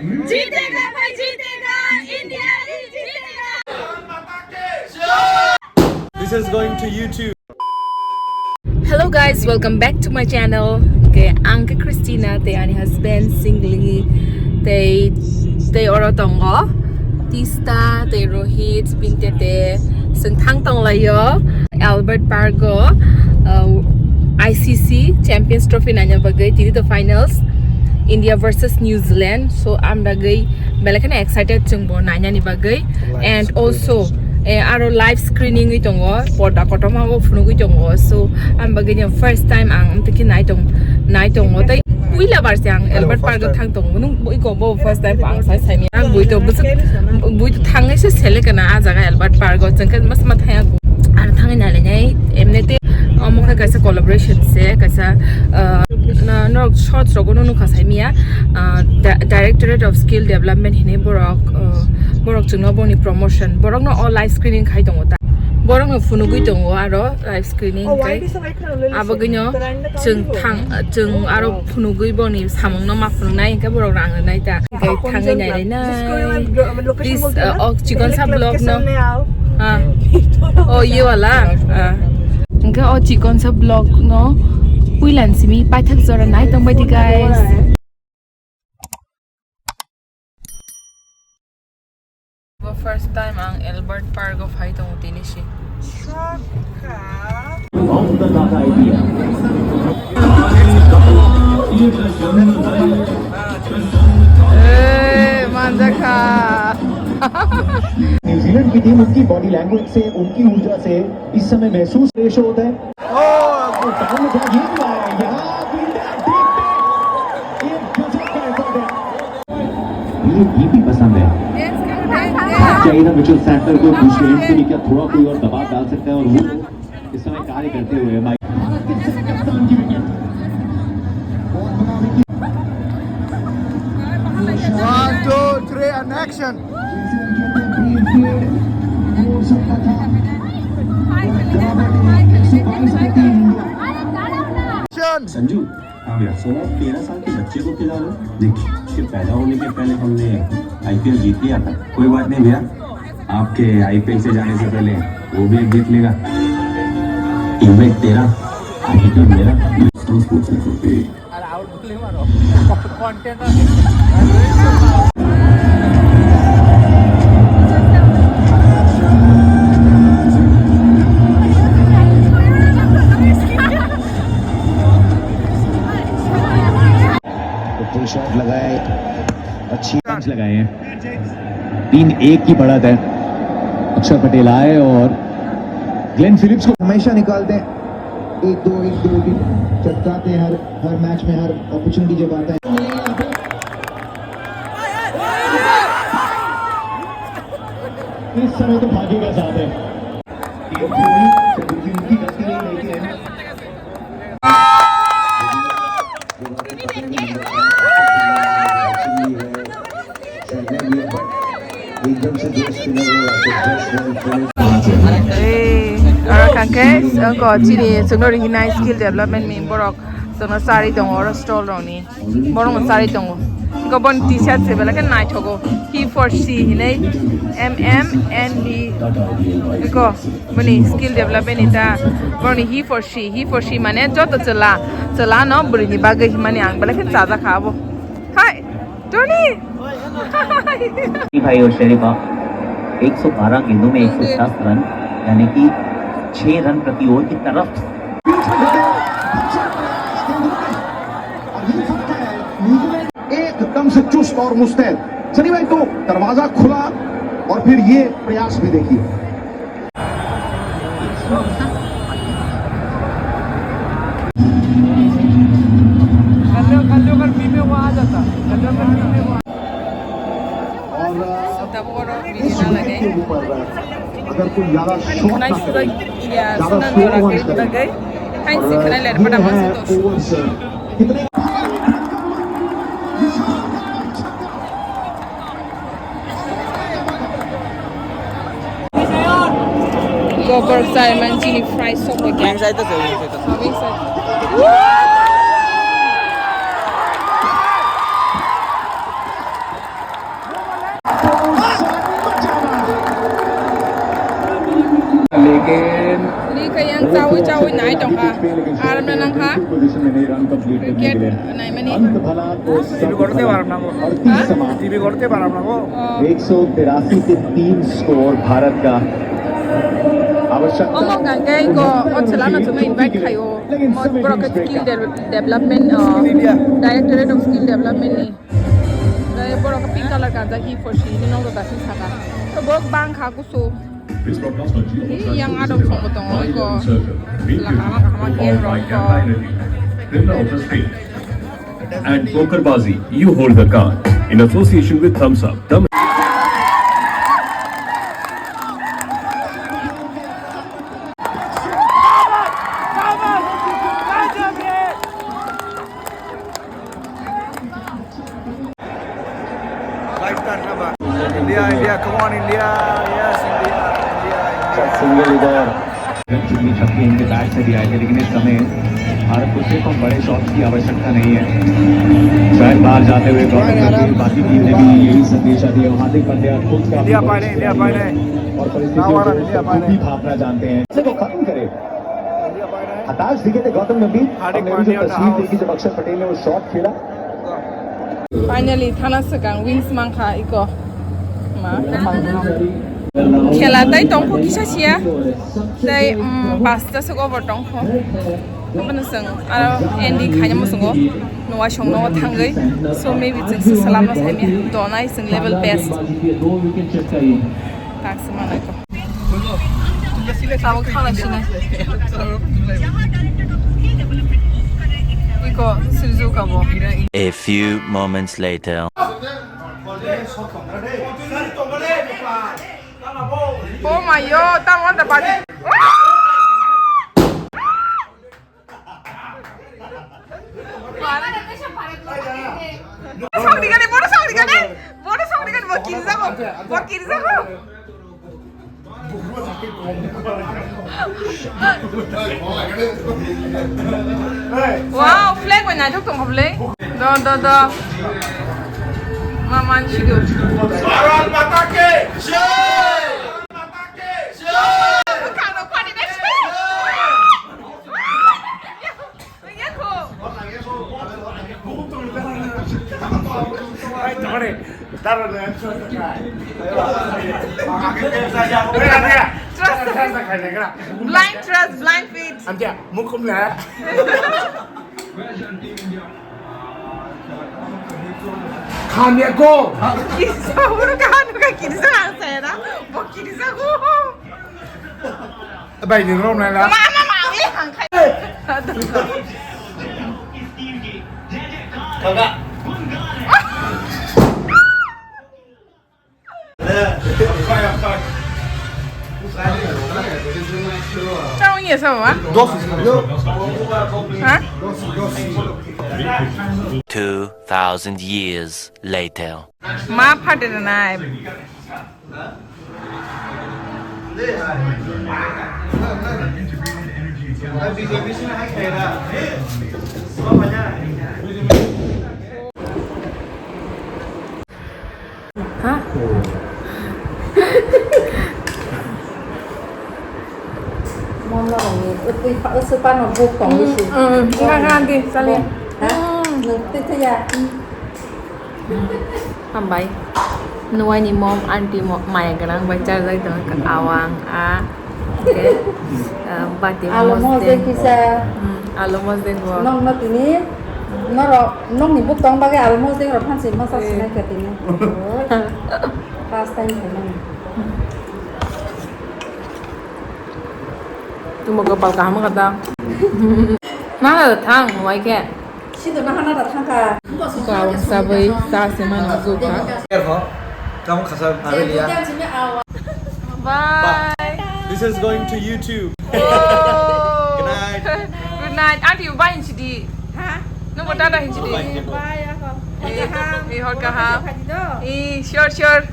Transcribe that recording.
जीतेगा भाई जीतेगा इंडिया ही जीतेगा This is going to YouTube. Hello guys, welcome back to my channel. Okay, ang kay Christina, te ani husband Shingli, te Orotongo, Tista, te Rohit, Binte te sung thang tong layo, Albert Pargo, ICC Champions Trophy nanya bagay tidi the finals. India versus New Zealand. So I'm bagay belakana excited chungbo nanya ni bagay and also aro live screening itongo porda kotoma go phunu itongo. So I'm bagay yung first time ang tiki naitong tay uila bar siang Albert Park thang tong nung boi ko bo first time pang sai sai mi ang boi to thang ai se sele kana a jaga Albert Park go changka mas mathaya go ar thang na le nai emnete amokha kaisa collaboration se kaisa no short rogono no khasaimia Directorate of Skill Development hine borok chungno boni promotion borok no all live screening khai tongo ta borok no funugui tongo aro live screening kai abaginyo chung aro funugui boni samong no ma fununai ka borok rang nai ta kai thangai nai nai please chicken sa blog no oh ye wala Nga chicken sa blog no Puilan simi paithak zora nai tong bai guys first time ang Albert Park of High tong tinishi manja ka New Zealand की team उनकी body language से उनकी ऊर्जा से इस समय महसूस ratio होता है ये भी पसंद है चाहिए था मिचेल सैंटनर को दूसरे एंड से भी क्या थोड़ा कोई और दबाव डाल सकता है और वो इस समय कार्य करते हुए One, two, three, and action. Sanju हाँ भैया 13 साल के बच्चे को खिला लो देखिए उसके पैदा होने के पहले हमने आईपीएल जीत लिया था कोई बात नहीं भैया आपके आईपीएल से जाने से पहले वो भी जीत लेगा टीममेट तेरा आईपीएल मेरा शॉट लगाए अच्छी पंच लगाए हैं 3-1 की बढ़त है अक्षर पटेल आए और ग्लेन फिलिप्स को हमेशा निकालते हैं 1-2 भी चटकाते हैं हर मैच में हर अपॉर्चुनिटी जब आता है इस समय तो भाग्य का साथ है उनकी गलती नहीं है एकदम से ko chini sungno recognize skill development me borok sungno sari dong or stall roni borok sari dong ko bon t-shirt se bela kan nai thogo he for she hinai mmnd ko mani skill development ita boni he for she mane joto chala no burini bagai mane ang bela kan chaja khabo hi Tony भाई और शरीफा 112 गेंदों में 110 run यानी कि 6 run प्रति over की तरफ एकदम से चुस्त और मुस्तैद सनी भाई तो दरवाजा खुला और फिर ये प्रयास भी देखिए अगर कोई ज्यादा शॉट ना करे ज्यादा स्लो ओवर्स करे कितने Gopher Simon chili fry soup again. Inside the inside. Jawi nai tong ka. Aram na nang ka. Cricket naimani. TV করতে পারলাম না গো টিভি করতে পারলাম না গো 183 के 3 स्कोर भारत का आवश्यकता Omo gangai ko otsala na tuma invite kayo. Mod broke skill development directorate of skill development ni. Dai broke pink color ka da hi for shi ni nong da sin saka. To brok bang ka ku so. Yang ada song botong ko. Laka game rock ko. And Pokerbazi, you hold the card in association with Thumbs Up. India, come on India, yes India. Single इधर चुनी छक्के इनके bat से भी आए थे लेकिन इस समय भारत को सिर्फ बड़े शॉट्स की आवश्यकता नहीं है शायद बाहर जाते हुए बाकी टीम ने भी यही संदेशा दिया हार्दिक पांड्या खुद का इंडिया पाए और परिस्थितियों को भी भापना जानते हैं इसे को खत्म करे हताश दिखे थे गौतम गंभीर हार्दिक और पांड्या तस्वीर देखी जब अक्षर पटेल ने वो शॉट खेला Finally thana sekang wings mangkha iko. Ma. Khela dai tongpho kisa sia. Dai pasta se over tongpho. Kapana seng aro endi khanya mo sengo. Noa shong no thangai. So maybe it's salam na sai me. Donai seng level best. Tak semana ko. Sawo khala sine. Iko Suzuka bo. A few moments later. Oh my god, that one the body. Wow, flag when I took them probably. Da. Maman chido. Bharat Mata ki jai! Kano kwani next. Blind trust, blind faith. Amtia, mukum na. Kanya go. Kisa uno kano ka kisa sera. Bo kisa ko. Bay ni rom na la. Mama, eh hang kai. Kaga. Chao ye sao á? Hả? 2,000 years later. Má phát được này. Hả? Món là ở sư pan nó vô cùng như thế. Ngan đi, sao liền? Hả? Nâng tết thế ya. Tambay. Nuai ni mom auntie mai kadang baca lagi dengan kat awang okay. Bati Alamos deh kisah. Alamos deh gua. Nong nong ini, nong ni buk tong bagai alamos deh orang sih masa sih nak ini. Pas time kemana? Tu mau kepal kamu kata. Mana datang, nuai ke? Situ nak hana datang ka. Kau sabai sa semana zuka. Careful. Kamu kasar Amelia. Bye. This is going to YouTube. Oh. Good night. Good night. Auntie, you buy in Chidi? Hah? No, what ada in Chidi? Bye aku. Eh, hot kaham. Eh, sure.